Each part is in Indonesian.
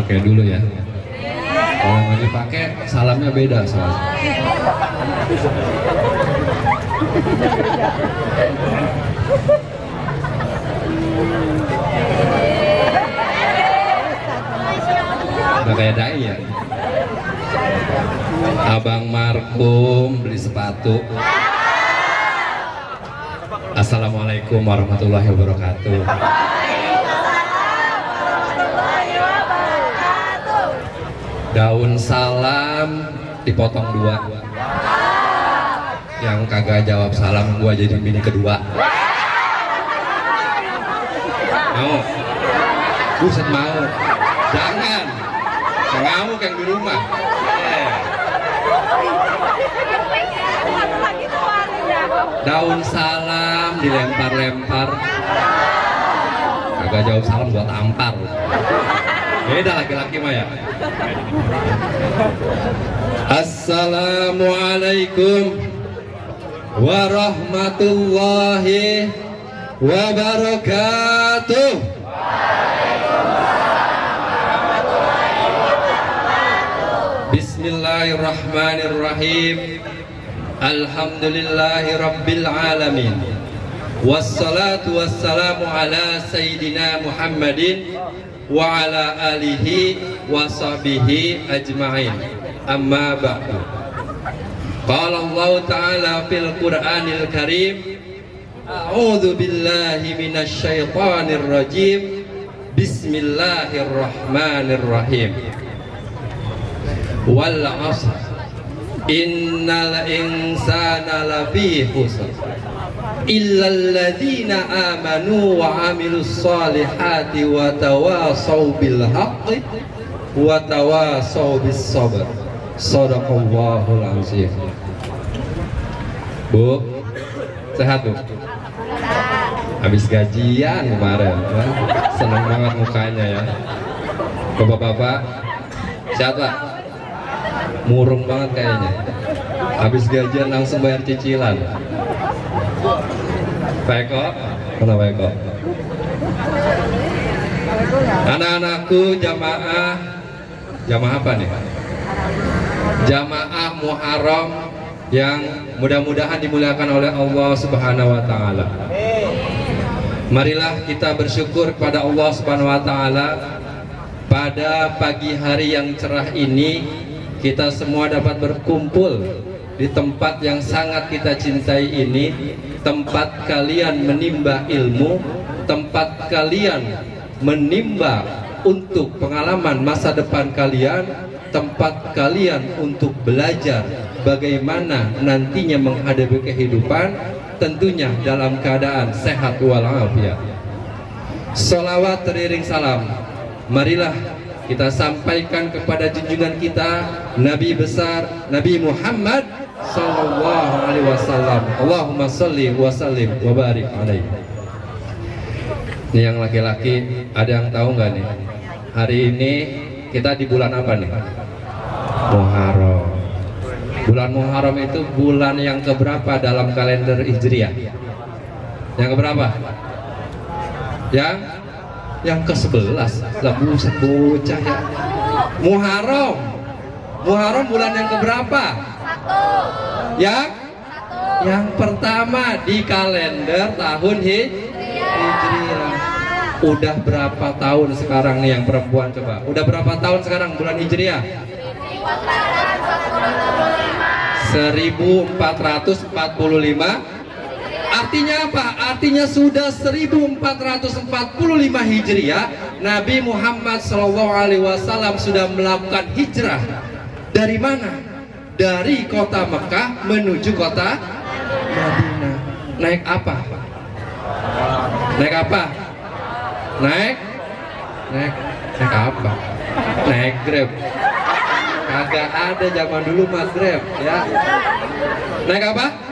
pakai dulu ya. Kalau nggak dipakai, salamnya beda soalnya. Udah kayak dai ya. Abang Markum beli sepatu. Assalamualaikum warahmatullahi wabarakatuh. Daun salam dipotong dua. Yang kagak jawab salam gua jadi bini kedua. Mau? Buset mau. Jangan. Ngamuk yang di rumah. Daun salam dilempar-lempar. Kagak jawab salam buat tampar. Beda laki-laki mah ya. Assalamualaikum warahmatullahi wabarakatuh. Bismillahirrahmanirrahim. Alhamdulillahi rabbil alamin. Wassalatu wassalamu ala sayyidina Muhammadin wa ala alihi wa sahbihi ajma'in. Amma ba'du. Qala Allah ta'ala fil Qur'anil Karim, a'udzu billahi minasy syaithanir rajim. Bismillahirrahmanirrahim. Wal 'asr innal insana lafi khusr illal ladzina amanu wa amilus solihati wa tawasaw bil haqqi wa tawasaw bis sabr. Shadaqallahul azim. Bu, sehat Bu? Habis gajian kemarin ya. Senang banget mukanya ya. Bapak-bapak sehat Pak? Murung banget kayaknya. Habis gajian langsung bayar cicilan. Pak Eko, kenapa Eko? Anak-anakku jamaah apa nih? Jamaah Muharram yang mudah-mudahan dimuliakan oleh Allah Subhanahu wa taala. Marilah kita bersyukur kepada Allah Subhanahu wa taala pada pagi hari yang cerah ini. Kita semua dapat berkumpul di tempat yang sangat kita cintai ini, tempat kalian menimba ilmu, tempat kalian menimba untuk pengalaman masa depan kalian, tempat kalian untuk belajar bagaimana nantinya menghadapi kehidupan, tentunya dalam keadaan sehat walafiat. Sholawat teriring salam, marilah kita sampaikan kepada junjungan kita Nabi besar Nabi Muhammad sallallahu alaihi wasallam. Allahumma sholli wa sallim wa barik alaihi. Ini yang laki-laki ada yang tahu nggak nih? Hari ini kita di bulan apa nih? Muharram. Bulan Muharram itu bulan yang keberapa dalam kalender Hijriah? Yang keberapa? Yang ke-11. Lah buset bocah ya. Muharram bulan yang keberapa? Yang pertama di kalender tahun Hijriah. Udah berapa tahun sekarang nih yang perempuan coba? Udah berapa tahun sekarang bulan Hijriah? 1445. Artinya apa? Artinya sudah 1445 Hijriah Nabi Muhammad SAW sudah melakukan hijrah. Dari mana? Dari kota Mekah menuju kota Madinah. Naik apa? Naik apa? Naik apa? Naik Grab. Kagak ada zaman dulu mas Grab ya. Naik apa?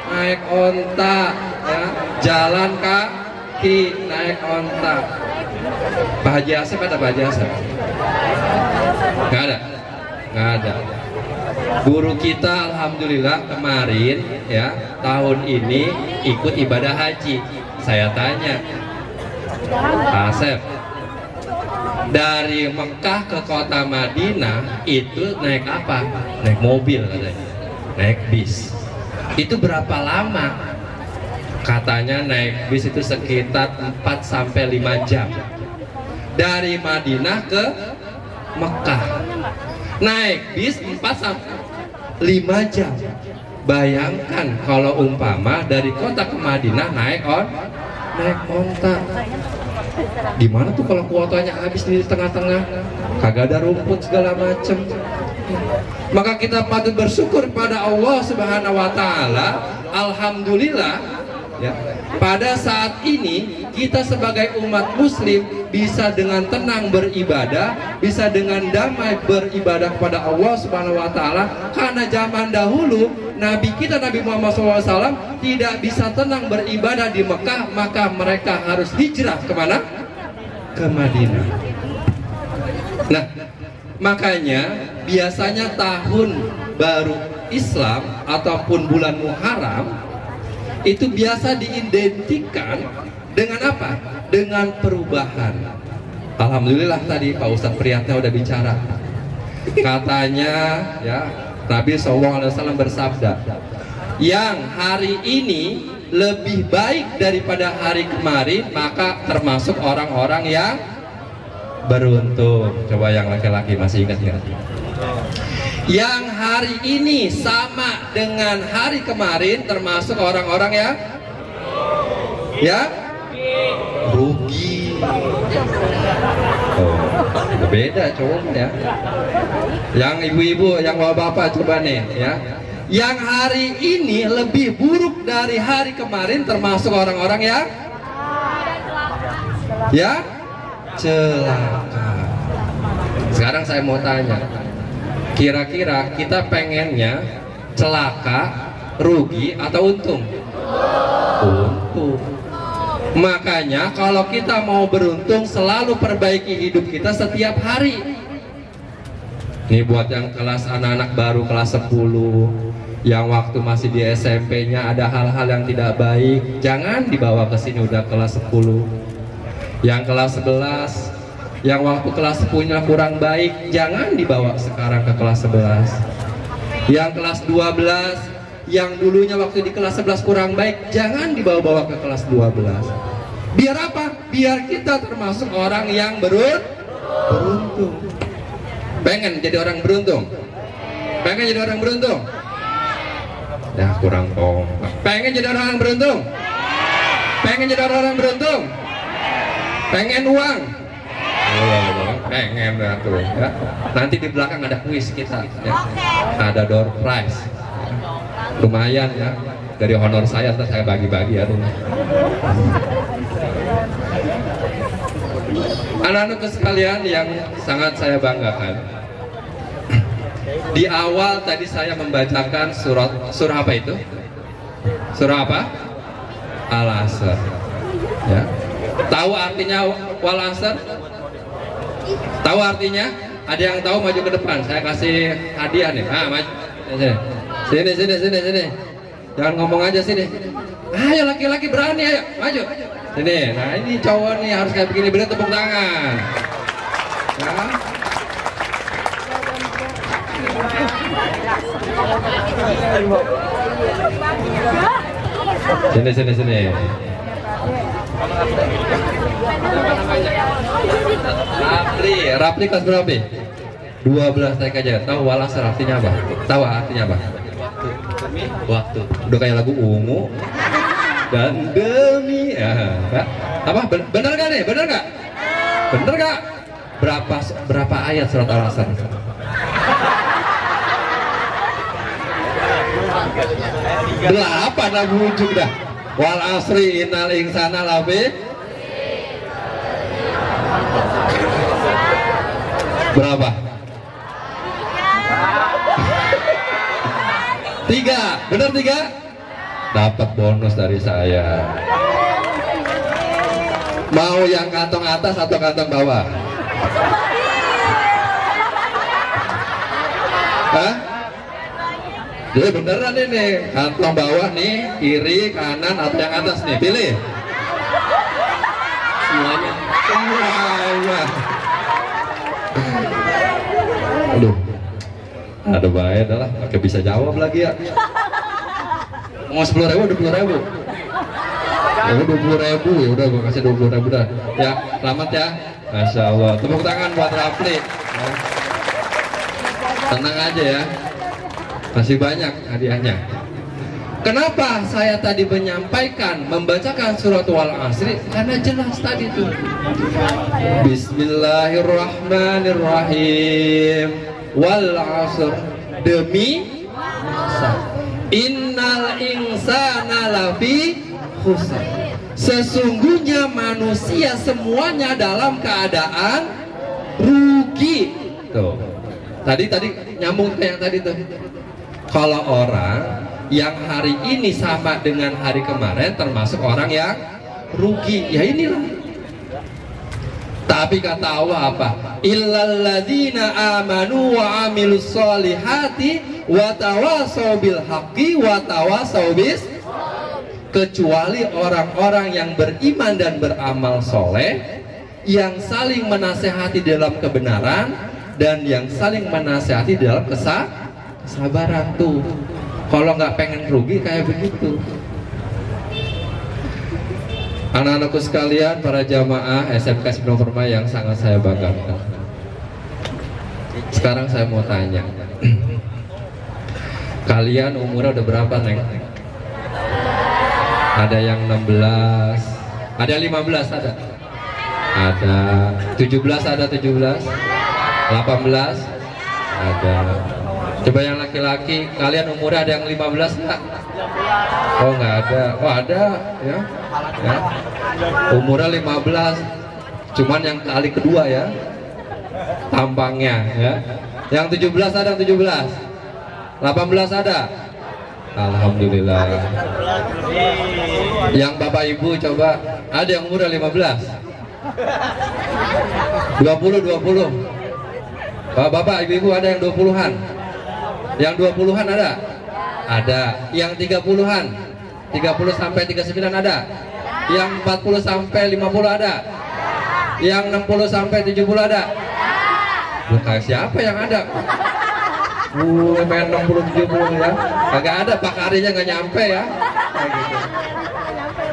Naik onta ya. Jalan kaki naik onta. Pak Haji Asep ada Pak Haji Asep? Nggak ada. Guru kita alhamdulillah kemarin ya tahun ini ikut ibadah haji. Saya tanya Pak Asep, Dari Mekah ke kota Madinah itu naik apa? Naik mobil katanya, naik bis. Itu berapa lama? Katanya naik bis itu sekitar 4 sampai 5 jam. Dari Madinah ke Mekah naik bis 4 sampai 5 jam. Bayangkan kalau umpama dari kota ke Madinah naik onta. Gimana tuh kalau kuotanya habis di tengah-tengah, kagak ada rumput segala macem. Maka kita patut bersyukur pada Allah Subhanahu wa Ta'ala. Alhamdulillah ya, pada saat ini kita sebagai umat muslim bisa dengan tenang beribadah, bisa dengan damai beribadah kepada Allah Subhanahu wa Ta'ala. Karena zaman dahulu Nabi kita Nabi Muhammad SAW tidak bisa tenang beribadah di Mekah, maka mereka harus hijrah kemana? Ke Madinah. Nah, makanya biasanya tahun baru Islam ataupun bulan Muharram itu biasa diidentikan dengan apa? Dengan perubahan. Alhamdulillah tadi Pak Ustadz Priyatna udah bicara. Katanya ya, Nabi SAW bersabda, yang hari ini lebih baik daripada hari kemarin, maka termasuk orang-orang yang beruntung. Coba yang laki-laki masih ingat nggak? Yang hari ini sama dengan hari kemarin, termasuk orang-orang yang rugi. Oh, beda cowok ya. Yang ibu-ibu, yang bapak-bapak coba nih ya. Yang hari ini lebih buruk dari hari kemarin, termasuk orang-orang yang celaka. Sekarang saya mau tanya, kira-kira kita pengennya celaka, rugi atau untung? Untung. Makanya kalau kita mau beruntung, selalu perbaiki hidup kita setiap hari. Ini buat yang kelas anak-anak baru kelas 10, yang waktu masih di SMP-nya ada hal-hal yang tidak baik, jangan dibawa ke sini udah kelas 10. Yang kelas 11, yang waktu kelas 10-nya kurang baik, jangan dibawa sekarang ke kelas 11. Yang kelas 12, yang dulunya waktu di kelas 11 kurang baik, jangan dibawa-bawa ke kelas 12. Biar apa? Biar kita termasuk orang yang beruntung. Pengen jadi orang beruntung? Pengen jadi orang beruntung? Ya kurang kompak. Pengen jadi orang yang beruntung? Pengen jadi orang yang beruntung? Pengen uang? Pengen tuh ya. Nanti di belakang ada kuis kita ya. Ada door prize ya. Lumayan ya. Dari honor saya ntar saya bagi-bagi ya. Anak-anakku sekalian yang sangat saya banggakan, di awal tadi saya membacakan surah apa itu? Surah apa? Al-Asr. Ya. Tahu artinya wal asr? Tahu artinya? Ada yang tahu maju ke depan. Saya kasih hadiah nih. Ah, maju. Sini. Jangan ngomong aja sini. Ayo laki-laki berani ayo, maju. Sini. Nah, ini cowok nih harus kayak begini, beri tepuk tangan. Ya. Sini. Rapli kelas berapa? 12 naik aja. Tahu walasar artinya apa? Tahu artinya apa? Waktu. Udah kayak lagu ungu dan demi apa? Bener gak nih? Bener gak? Berapa ayat surat Al-Asr? 8 lagu ujung dah. Wal asri innal insana lafi. Berapa? 3. Bener 3? Dapat bonus dari saya. Mau yang kantong atas atau kantong bawah? Hah? Jadi beneran ini, kantong bawah nih, kiri, kanan, atau yang atas nih, pilih. Semuanya. Aduh, ada bahaya adalah pakai bisa jawab lagi ya. Mau 10.000, 20.000. Ya 20.000 ya udah gua kasih 20.000 dah. Ya, selamat ya. Masya Allah. Tepuk tangan buat Rafli. Ya. Tenang aja ya. Masih banyak hadiahnya. Kenapa saya tadi menyampaikan membacakan surat Wal Asri? Karena jelas tadi tuh. Bismillahirrahmanirrahim. Wal Asr, demi masa. Innal insana lafi khusr. Sesungguhnya manusia semuanya dalam keadaan rugi. Tuh. Tadi nyambung ke yang tadi tuh. Kalau orang yang hari ini sama dengan hari kemarin termasuk orang yang rugi, ya inilah. Tapi kata Allah apa? Illalladzina amanu wa amilus solihati wa tawasau bil haqqi wa tawasau bis. Kecuali orang-orang yang beriman dan beramal soleh, yang saling menasehati dalam kebenaran dan yang saling menasehati dalam kesabaran tuh. Kalau nggak pengen rugi kayak begitu. Anak-anakku sekalian, para jamaah SMK Ibnu Permai yang sangat saya banggakan. Sekarang saya mau tanya, kalian umurnya udah berapa, Neng? Ada yang 16, ada 15, ada 17, ada 17, 18, ada. Coba yang laki-laki, kalian umurnya ada yang 15 nggak? Oh nggak ada, oh ada ya. Umurnya 15, cuman yang kali kedua ya tampangnya ya. Yang 17 ada, yang 17, 18 ada. Alhamdulillah. Yang bapak ibu coba, ada yang umurnya 15, 20. Bapak ibu ada yang 20-an. Yang 20-an ada? Ada. Yang 30-an? 30 sampai 39 ada? Yang 40 sampai 50 ada? Yang 60 sampai 70 ada? Bukan siapa yang ada? Main 60 70 ya. Kagak ada, pakarinya nggak nyampe ya.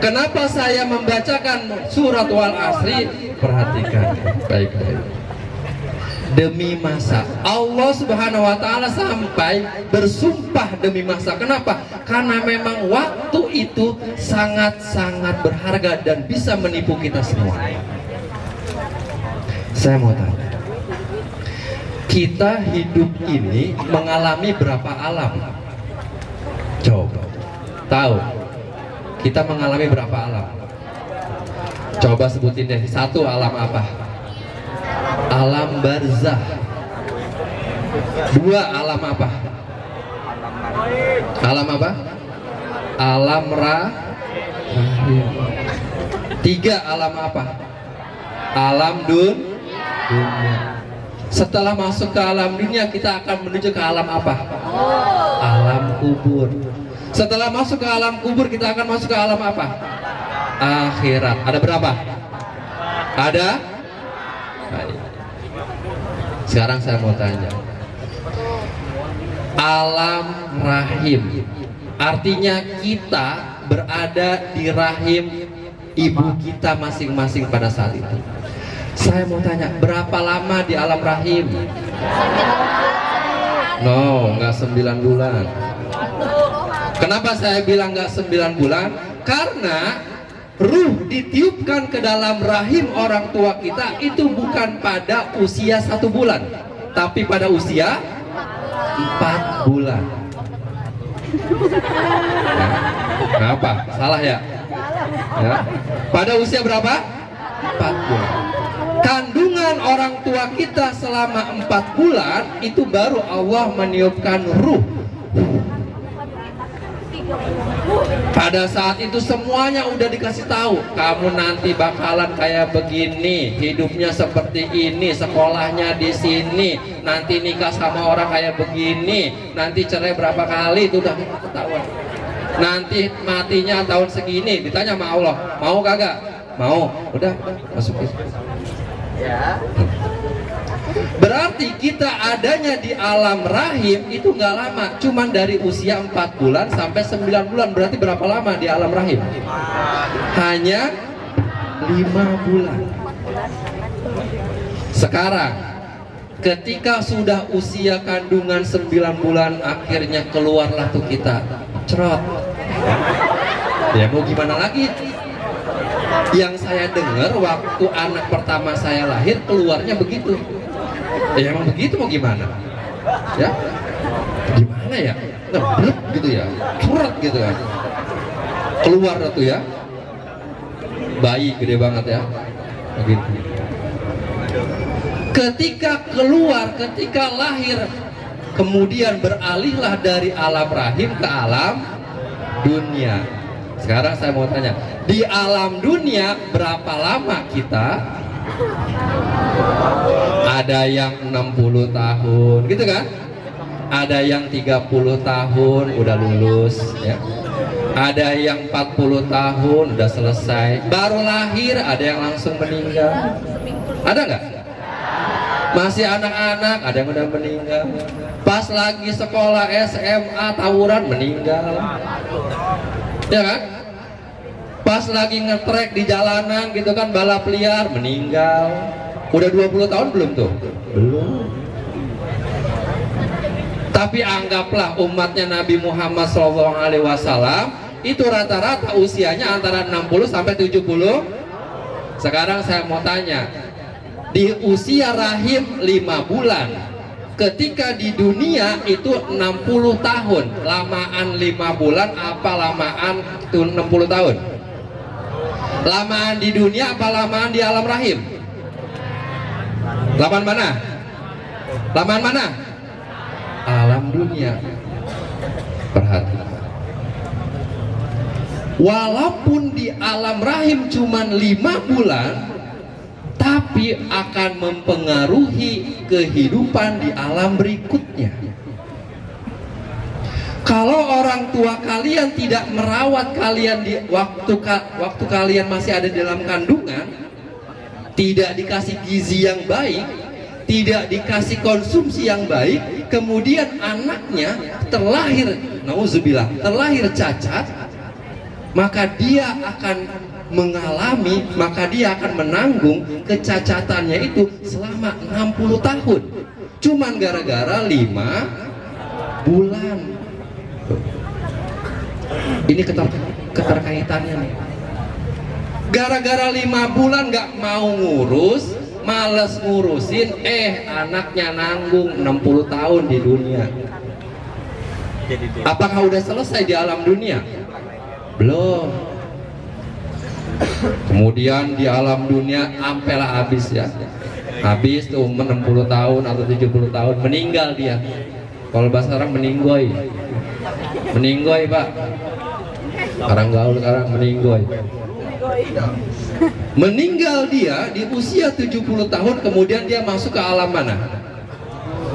Kenapa saya membacakan surat Wal Asri? Perhatikan baik-baik. Demi masa, Allah Subhanahu wa Ta'ala sampai bersumpah demi masa. Kenapa? Karena memang waktu itu sangat-sangat berharga dan bisa menipu kita semua. Saya mau tanya, kita hidup ini mengalami berapa alam? Coba tahu, kita mengalami berapa alam? Coba sebutin deh, satu alam apa? Alam barzah. Dua, alam apa? Alam apa? Alam rahim. Tiga, alam apa? Alam dunia. Setelah masuk ke alam dunia, kita akan menuju ke alam apa? Alam kubur. Setelah masuk ke alam kubur, kita akan masuk ke alam apa? Akhirat. Ada berapa? Ada? Baik. Sekarang saya mau tanya, alam rahim, artinya kita berada di rahim ibu kita masing-masing pada saat itu. Saya mau tanya, berapa lama di alam rahim? No, nggak 9 bulan. Kenapa saya bilang nggak 9 bulan? Karena ruh ditiupkan ke dalam rahim orang tua kita itu bukan pada usia 1 bulan, tapi pada usia 4 bulan. Ya. Kenapa? Salah ya? Ya. Pada usia berapa? 4 bulan. Kandungan orang tua kita selama 4 bulan itu baru Allah meniupkan ruh. Pada saat itu semuanya udah dikasih tahu, kamu nanti bakalan kayak begini, hidupnya seperti ini, sekolahnya di sini, nanti nikah sama orang kayak begini, nanti cerai berapa kali itu udah ketahuan. Nanti matinya tahun segini, ditanya sama Allah, mau kagak? Mau, udah masukin. Berarti kita adanya di alam rahim itu nggak lama, cuman dari usia 4 bulan sampai 9 bulan. Berarti berapa lama di alam rahim? Hanya 5 bulan. Sekarang ketika sudah usia kandungan 9 bulan, akhirnya keluarlah tuh kita, cerot. Ya mau gimana lagi? Yang saya dengar waktu anak pertama saya lahir keluarnya begitu. Ya emang begitu, mau gimana? Ya, gimana ya? Ngeblek gitu ya, cerot gitu ya. Keluar tuh ya, bayi gede banget ya, begitu. Ketika keluar, ketika lahir, kemudian beralihlah dari alam rahim ke alam dunia. Sekarang saya mau tanya, di alam dunia berapa lama kita? Ada yang 60 tahun gitu kan, ada yang 30 tahun udah lulus ya, ada yang 40 tahun udah selesai baru lahir, ada yang langsung meninggal. Ada nggak? Masih anak-anak ada yang udah meninggal, pas lagi sekolah SMA tawuran meninggal ya kan, pas lagi ngetrek di jalanan gitu kan, balap liar meninggal. Udah 20 tahun belum tuh? Belum. Tapi anggaplah umatnya Nabi Muhammad SAW itu rata-rata usianya antara 60 sampai 70. Sekarang saya mau tanya, di usia rahim 5 bulan, ketika di dunia itu 60 tahun, lamaan 5 bulan apa lamaan 60 tahun? Lamaan di dunia apa lamaan di alam rahim? Lamaan mana? Lamaan mana? Alam dunia. Perhatikan. Walaupun di alam rahim cuman 5 bulan, tapi akan mempengaruhi kehidupan di alam berikutnya. Kalau orang tua kalian tidak merawat kalian di waktu kalian masih ada dalam kandungan, tidak dikasih gizi yang baik, tidak dikasih konsumsi yang baik, kemudian anaknya terlahir, nauzubillah, terlahir cacat, maka dia akan mengalami, maka dia akan menanggung kecacatannya itu selama 60 tahun. Cuman gara-gara 5 bulan. Ini keterkaitannya nih. Gara-gara 5 bulan nggak mau ngurus, males ngurusin, anaknya nanggung 60 tahun di dunia. Apakah udah selesai di alam dunia? Belum. Kemudian di alam dunia ampelah habis ya. Habis tuh umur 60 tahun atau 70 tahun meninggal dia. Kalau bahasa orang meninggoy. Meninggoy, Pak. Sekarang gaul sekarang meninggoy. Meninggal dia di usia 70 tahun, kemudian dia masuk ke alam mana?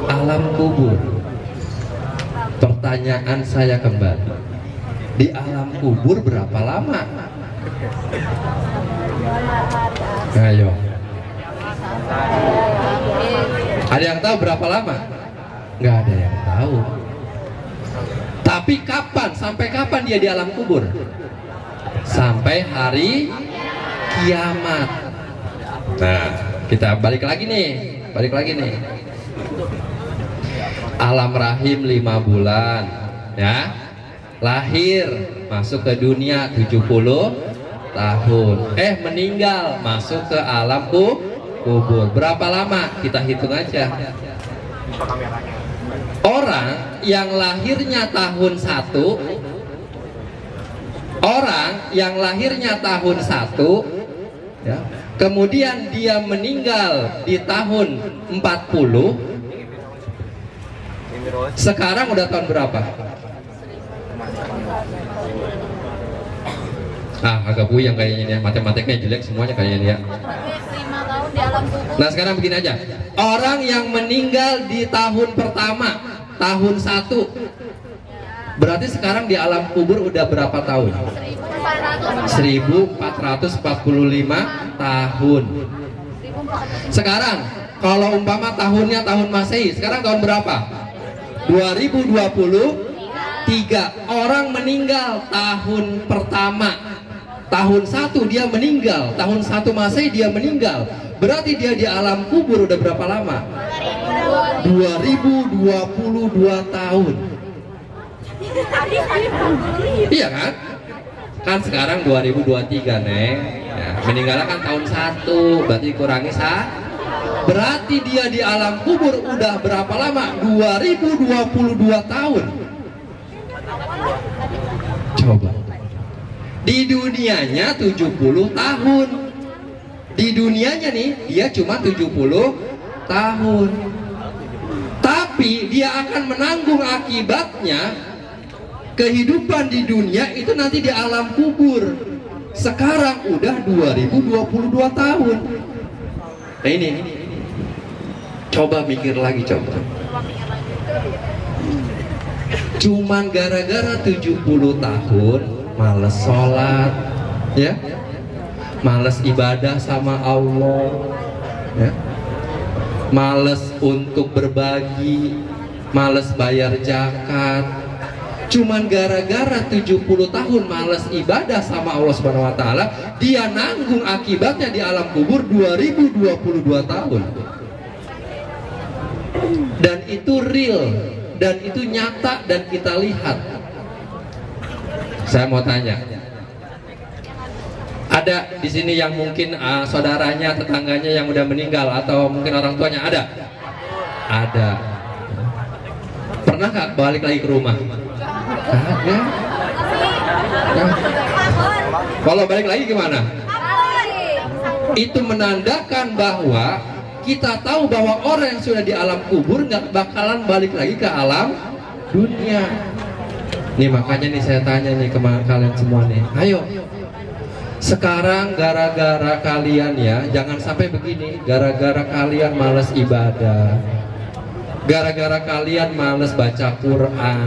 Alam kubur. Pertanyaan saya kembali, di alam kubur berapa lama? Ayo, ada yang tahu berapa lama? Nggak ada yang tahu. Tapi kapan, sampai kapan dia di alam kubur? Sampai hari kiamat. Nah, kita balik lagi nih. Alam rahim 5 bulan ya. Lahir, masuk ke dunia 70 tahun. Meninggal, masuk ke alam kubur. Berapa lama? Kita hitung aja. Orang yang lahirnya tahun 1, ya, kemudian dia meninggal di tahun 40, sekarang udah tahun berapa? Agak puyeng kayaknya, matematiknya jelek semuanya kayaknya ya. Nah sekarang begini aja, orang yang meninggal di tahun pertama, tahun 1, berarti sekarang di alam kubur udah berapa tahun? 1445 tahun. Sekarang kalau umpama tahunnya tahun Masehi, sekarang tahun berapa? 2023. Orang meninggal tahun pertama, tahun 1 dia meninggal, tahun 1 Masehi dia meninggal. Berarti dia di alam kubur udah berapa lama? 2022 tahun. Iya kan? Kan sekarang 2023 Neng ya, meninggalnya kan tahun 1, berarti kurangi 1. Berarti dia di alam kubur udah berapa lama? 2022 tahun. Coba. Di dunianya 70 tahun. Di dunianya nih dia cuma 70 tahun. Tapi dia akan menanggung akibatnya. Kehidupan di dunia itu nanti di alam kubur. Sekarang udah 2022 tahun. Nah ini. Coba mikir lagi coba. Cuman gara-gara 70 tahun males sholat, ya, males ibadah sama Allah, ya, males untuk berbagi, males bayar zakat. Cuman gara-gara 70 tahun males ibadah sama Allah Subhanahu wa taala, dia nanggung akibatnya di alam kubur 2022 tahun. Dan itu real, dan itu nyata, dan kita lihat. Saya mau tanya, ada di sini yang mungkin saudaranya, tetangganya yang udah meninggal, atau mungkin orang tuanya ada? Ada. Pernah nggak balik lagi ke rumah? Ada. Nah. Kalau balik lagi gimana? Itu menandakan bahwa kita tahu bahwa orang yang sudah di alam kubur nggak bakalan balik lagi ke alam dunia. Nih makanya nih saya tanya nih ke kalian semua nih, ayo sekarang gara-gara kalian ya, jangan sampai begini, gara-gara kalian malas ibadah, gara-gara kalian malas baca Quran,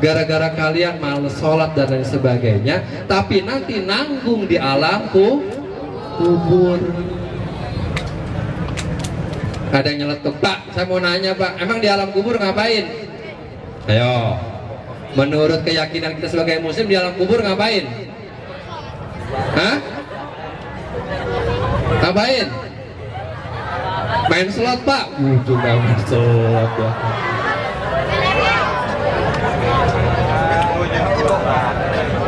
gara-gara kalian malas sholat dan lain sebagainya, tapi nanti nanggung di alam kubur. Ada yang nyeletuk, Pak, saya mau nanya Pak, emang di alam kubur ngapain? Ayo, menurut keyakinan kita sebagai muslim di alam kubur ngapain? Hah? Ngapain? Main slot Pak? Juga main slot ya.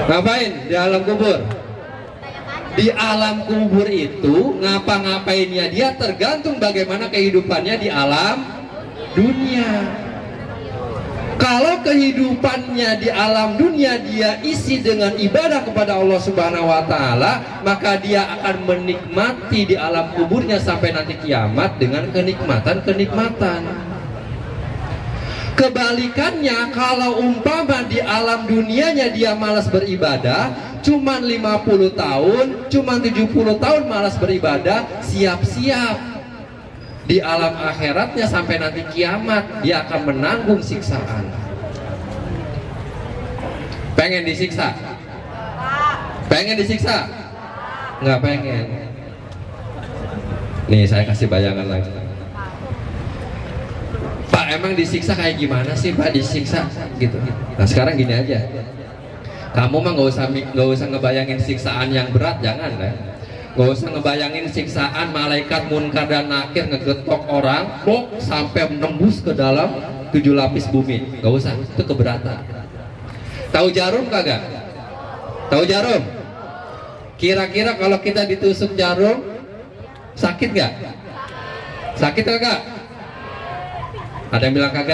Ngapain di alam kubur? Di alam kubur itu ngapa-ngapainnya dia tergantung bagaimana kehidupannya di alam dunia. Kalau kehidupannya di alam dunia dia isi dengan ibadah kepada Allah Subhanahu wa taala, maka dia akan menikmati di alam kuburnya sampai nanti kiamat dengan kenikmatan-kenikmatan. Kebalikannya, kalau umpama di alam dunianya dia malas beribadah, cuman 50 tahun, cuman 70 tahun malas beribadah, siap-siap di alam akhiratnya sampai nanti kiamat dia akan menanggung siksaan. Pengen disiksa? Pengen disiksa? Nggak pengen. Nih saya kasih bayangan lagi. Pak, emang disiksa kayak gimana sih Pak disiksa gitu? Nah sekarang gini aja, kamu mah nggak usah ngebayangin siksaan yang berat, jangan lah. Nggak usah ngebayangin siksaan malaikat munkar dan nakir ngegetok orang, bok sampai menembus ke dalam 7 lapis bumi. Nggak usah, itu keberatan. Tahu jarum kagak? Tahu jarum? Kira-kira kalau kita ditusuk jarum sakit nggak? Sakit kagak? Ada yang bilang kagak.